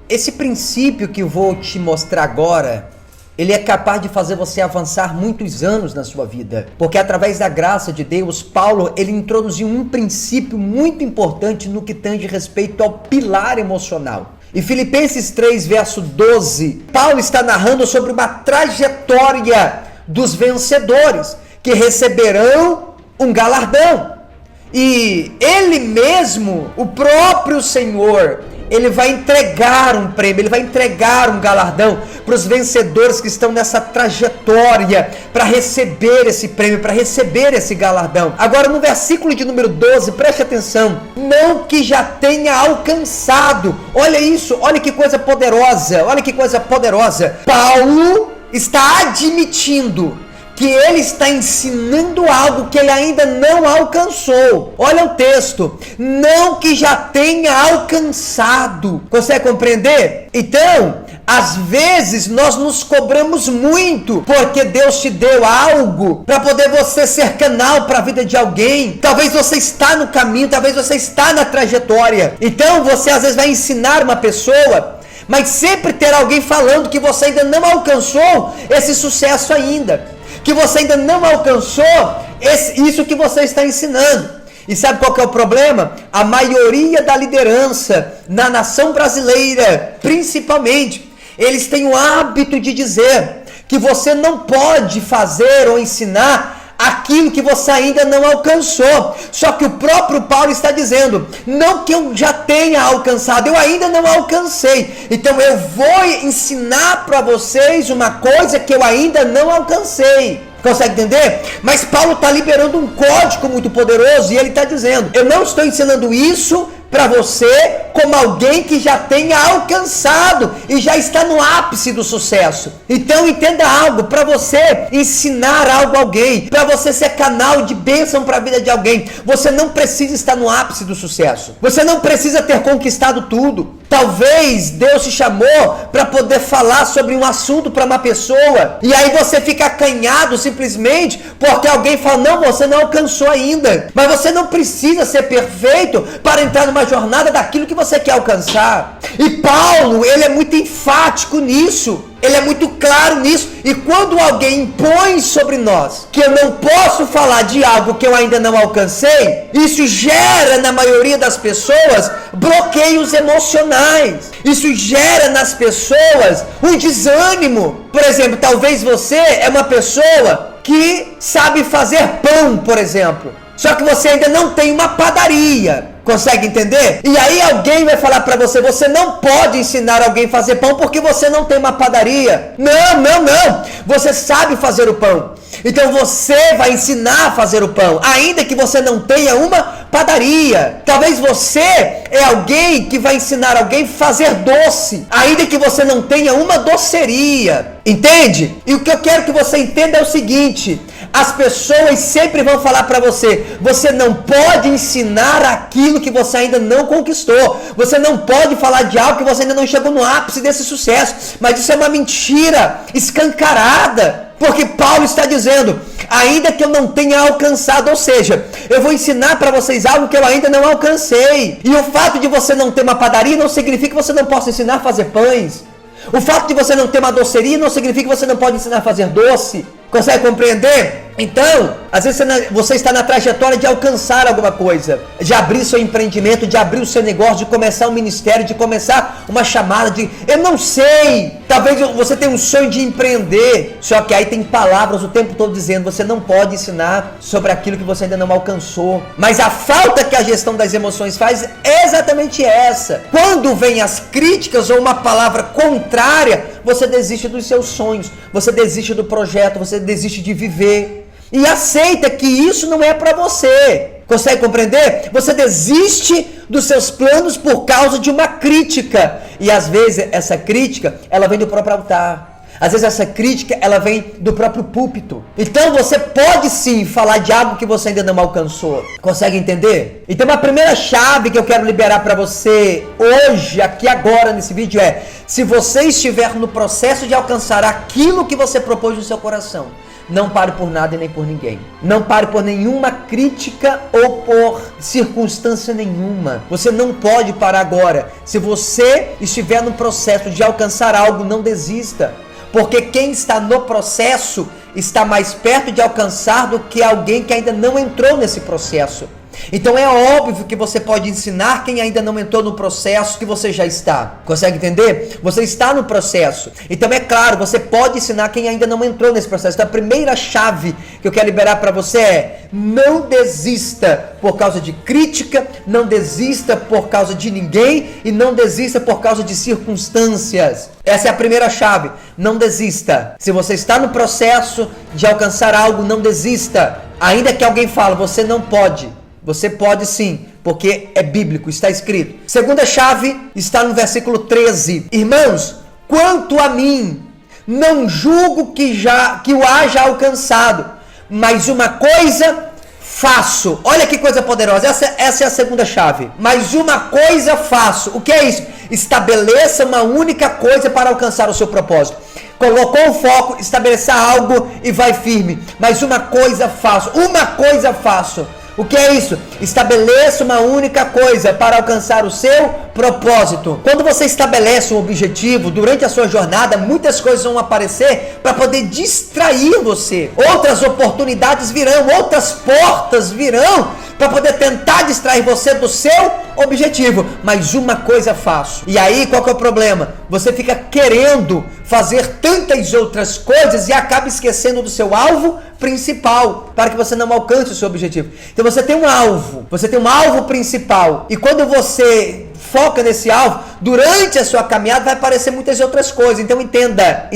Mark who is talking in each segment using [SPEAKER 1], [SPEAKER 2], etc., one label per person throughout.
[SPEAKER 1] Esse princípio que eu vou te mostrar agora, ele é capaz de fazer você avançar muitos anos na sua vida. Porque através da graça de Deus, Paulo, ele introduziu um princípio muito importante no que tange respeito ao pilar emocional. Em Filipenses 3, verso 12, Paulo está narrando sobre uma trajetória dos vencedores que receberão um galardão. E ele mesmo, o próprio Senhor, ele vai entregar um prêmio, ele vai entregar um galardão para os vencedores que estão nessa trajetória para receber esse prêmio, para receber esse galardão. Agora no versículo de número 12, preste atenção. Não que já tenha alcançado. Olha isso, olha que coisa poderosa, olha que coisa poderosa. Paulo está admitindo que ele está ensinando algo que ele ainda não alcançou. Olha o texto. Não que já tenha alcançado. Consegue compreender? Então, às vezes nós nos cobramos muito porque Deus te deu algo para poder você ser canal para a vida de alguém. Talvez você está no caminho, talvez você está na trajetória. Então, você às vezes vai ensinar uma pessoa, mas sempre terá alguém falando que você ainda não alcançou esse sucesso ainda, que você ainda não alcançou isso que você está ensinando. E sabe qual que é o problema? A maioria da liderança na nação brasileira, principalmente, eles têm o hábito de dizer que você não pode fazer ou ensinar aquilo que você ainda não alcançou. Só que o próprio Paulo está dizendo, não que eu já tenha alcançado, eu ainda não alcancei. Então eu vou ensinar para vocês uma coisa que eu ainda não alcancei. Consegue entender? Mas Paulo está liberando um código muito poderoso e ele está dizendo, eu não estou ensinando isso para você como alguém que já tenha alcançado e já está no ápice do sucesso. Então entenda algo, para você ensinar algo a alguém, para você ser canal de bênção para a vida de alguém, você não precisa estar no ápice do sucesso. Você não precisa ter conquistado tudo. Talvez Deus te chamou para poder falar sobre um assunto para uma pessoa e aí você fica acanhado simplesmente porque alguém fala, não, você não alcançou ainda. Mas você não precisa ser perfeito para entrar numa jornada daquilo que você quer alcançar. E Paulo, ele é muito enfático nisso. Ele é muito claro nisso. E quando alguém impõe sobre nós que eu não posso falar de algo que eu ainda não alcancei, isso gera na maioria das pessoas bloqueios emocionais. Isso gera nas pessoas um desânimo. Por exemplo, talvez você é uma pessoa que sabe fazer pão, por exemplo. Só que você ainda não tem uma padaria. Consegue entender? E aí alguém vai falar para você, você não pode ensinar alguém a fazer pão porque você não tem uma padaria. Não. Você sabe fazer o pão. Então você vai ensinar a fazer o pão, ainda que você não tenha uma padaria. Talvez você é alguém que vai ensinar alguém a fazer doce, ainda que você não tenha uma doceria. Entende? E o que eu quero que você entenda é o seguinte, as pessoas sempre vão falar para você, você não pode ensinar aquilo que você ainda não conquistou. Você não pode falar de algo que você ainda não chegou no ápice desse sucesso. Mas isso é uma mentira escancarada. Porque Paulo está dizendo, ainda que eu não tenha alcançado, ou seja, eu vou ensinar para vocês algo que eu ainda não alcancei. E o fato de você não ter uma padaria não significa que você não possa ensinar a fazer pães. O fato de você não ter uma doceria não significa que você não pode ensinar a fazer doce. Consegue compreender? Então, às vezes você está na trajetória de alcançar alguma coisa, de abrir seu empreendimento, de abrir o seu negócio, de começar um ministério, de começar uma chamada de... Eu não sei, talvez você tenha um sonho de empreender, só que aí tem palavras o tempo todo dizendo, você não pode ensinar sobre aquilo que você ainda não alcançou. Mas a falta que a gestão das emoções faz é exatamente essa. Quando vem as críticas ou uma palavra contrária, você desiste dos seus sonhos, você desiste do projeto, você desiste de viver. E aceita que isso não é para você. Consegue compreender? Você desiste dos seus planos por causa de uma crítica. E às vezes essa crítica, ela vem do próprio altar. Às vezes essa crítica, ela vem do próprio púlpito. Então você pode sim falar de algo que você ainda não alcançou. Consegue entender? Então a primeira chave que eu quero liberar para você hoje, aqui agora nesse vídeo é: se você estiver no processo de alcançar aquilo que você propôs no seu coração, Não pare por nada e nem por ninguém. Não pare por nenhuma crítica ou por circunstância nenhuma. Você não pode parar agora. Se você estiver no processo de alcançar algo, não desista. Porque quem está no processo está mais perto de alcançar do que alguém que ainda não entrou nesse processo. Então é óbvio que você pode ensinar quem ainda não entrou no processo que você já está. Consegue entender? Você está no processo. Então é claro, você pode ensinar quem ainda não entrou nesse processo. Então a primeira chave que eu quero liberar para você é: não desista por causa de crítica, não desista por causa de ninguém e não desista por causa de circunstâncias. Essa é a primeira chave. Não desista. Se você está no processo de alcançar algo, não desista. Ainda que alguém fale, você não pode. Você pode sim, porque é bíblico, está escrito. Segunda chave está no versículo 13. Irmãos, quanto a mim, não julgo que o haja alcançado, mas uma coisa faço. Olha que coisa poderosa, essa é a segunda chave. Mas uma coisa faço. O que é isso? Estabeleça uma única coisa para alcançar o seu propósito. Colocou o foco, estabeleça algo e vai firme. Mas uma coisa faço. Uma coisa faço. O que é isso? Estabeleça uma única coisa para alcançar o seu propósito. Quando você estabelece um objetivo, durante a sua jornada, muitas coisas vão aparecer para poder distrair você. Outras oportunidades virão, outras portas virão para poder tentar distrair você do seu objetivo. Mas uma coisa faço. E aí, qual que é o problema? Você fica querendo fazer tantas outras coisas e acaba esquecendo do seu alvo principal, para que você não alcance o seu objetivo. Então você tem um alvo principal, e quando você foca nesse alvo, durante a sua caminhada vai aparecer muitas outras coisas. Então entenda,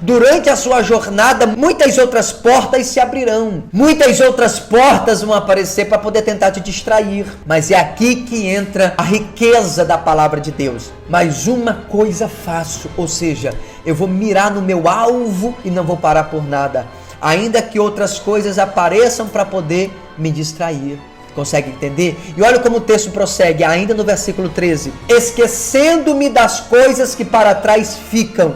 [SPEAKER 1] durante a sua jornada muitas outras portas se abrirão, muitas outras portas vão aparecer para poder tentar te distrair, mas é aqui que entra a riqueza da palavra de Deus. Mas uma coisa faço, ou seja, eu vou mirar no meu alvo e não vou parar por nada, ainda que outras coisas apareçam para poder me distrair. Consegue entender? E olha como o texto prossegue, ainda no versículo 13. Esquecendo-me das coisas que para trás ficam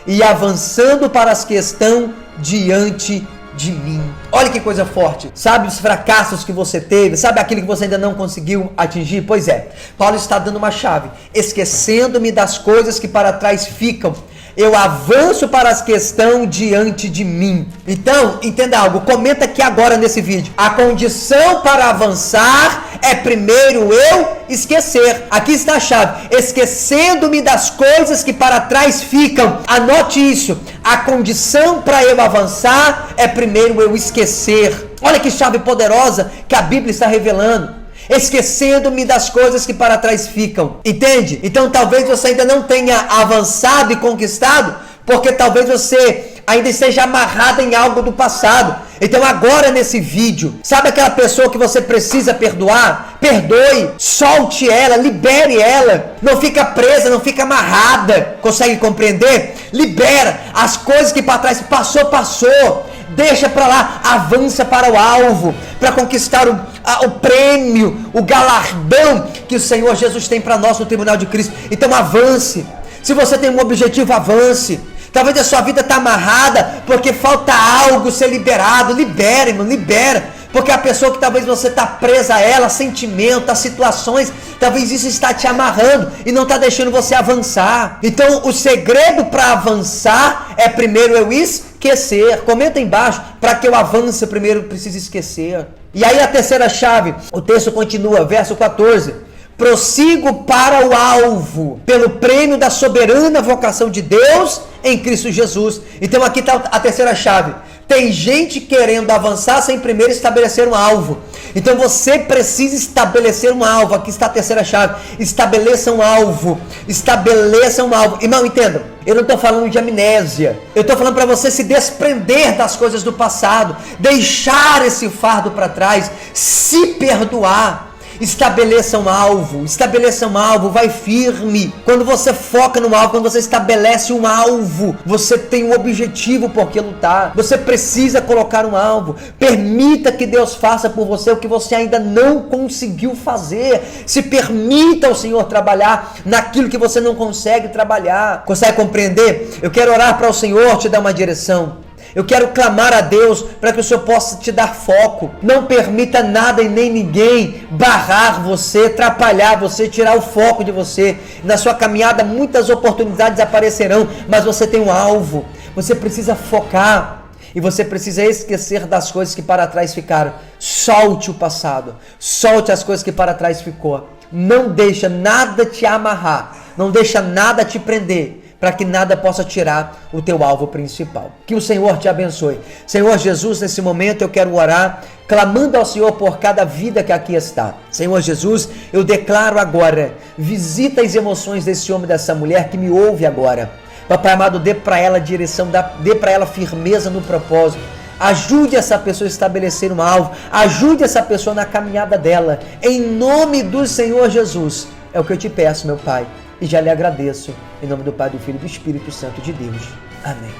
[SPEAKER 1] e avançando para as que estão diante de mim. Olha que coisa forte. Sabe os fracassos que você teve? Sabe aquilo que você ainda não conseguiu atingir? Pois é, Paulo está dando uma chave. Esquecendo-me das coisas que para trás ficam, eu avanço para as que estão diante de mim. Então, entenda algo, comenta aqui agora nesse vídeo. A condição para avançar é primeiro eu esquecer. Aqui está a chave. Esquecendo-me das coisas que para trás ficam. Anote isso. A condição para eu avançar é primeiro eu esquecer. Olha que chave poderosa que a Bíblia está revelando. Esquecendo-me das coisas que para trás ficam. Entende? Então talvez você ainda não tenha avançado e conquistado, porque talvez você ainda esteja amarrado em algo do passado. Então agora nesse vídeo, sabe aquela pessoa que você precisa perdoar? Perdoe, solte ela, libere ela. Não fica presa, não fica amarrada. Consegue compreender? Libera as coisas que para trás passou. Deixa para lá, avança para o alvo, para conquistar o prêmio, o galardão que o Senhor Jesus tem para nós no tribunal de Cristo. Então avance. Se você tem um objetivo, avance. Talvez a sua vida está amarrada porque falta algo ser liberado. Libera, irmão, libera. Porque a pessoa que talvez você está presa a ela, sentimento, a situações, talvez isso está te amarrando e não está deixando você avançar. Então o segredo para avançar é primeiro eu esquecer. Comenta aí embaixo, para que eu avance primeiro eu preciso esquecer. E aí a terceira chave, o texto continua, verso 14. Prossigo para o alvo, pelo prêmio da soberana vocação de Deus em Cristo Jesus. Então aqui está a terceira chave. Tem gente querendo avançar sem primeiro estabelecer um alvo. Então você precisa estabelecer um alvo. Aqui está a terceira chave. Estabeleça um alvo. Estabeleça um alvo. Irmão, entenda. Eu não estou falando de amnésia. Eu estou falando para você se desprender das coisas do passado. Deixar esse fardo para trás. Se perdoar. Estabeleça um alvo, vai firme. Quando você foca no alvo, quando você estabelece um alvo, você tem um objetivo por que lutar. Você precisa colocar um alvo. Permita que Deus faça por você o que você ainda não conseguiu fazer. Se permita ao Senhor trabalhar naquilo que você não consegue trabalhar. Consegue compreender? Eu quero orar para o Senhor te dar uma direção. Eu quero clamar a Deus para que o Senhor possa te dar foco. Não permita nada e nem ninguém barrar você, atrapalhar você, tirar o foco de você. Na sua caminhada muitas oportunidades aparecerão, mas você tem um alvo. Você precisa focar e você precisa esquecer das coisas que para trás ficaram. Solte o passado, solte as coisas que para trás ficou. Não deixa nada te amarrar, não deixa nada te prender, para que nada possa tirar o teu alvo principal. Que o Senhor te abençoe. Senhor Jesus, nesse momento eu quero orar, clamando ao Senhor por cada vida que aqui está. Senhor Jesus, eu declaro agora, visita as emoções desse homem e dessa mulher que me ouve agora. Papai amado, dê para ela direção, dê para ela firmeza no propósito. Ajude essa pessoa a estabelecer um alvo. Ajude essa pessoa na caminhada dela. Em nome do Senhor Jesus. É o que eu te peço, meu Pai. E já lhe agradeço. Em nome do Pai, do Filho e do Espírito Santo de Deus. Amém.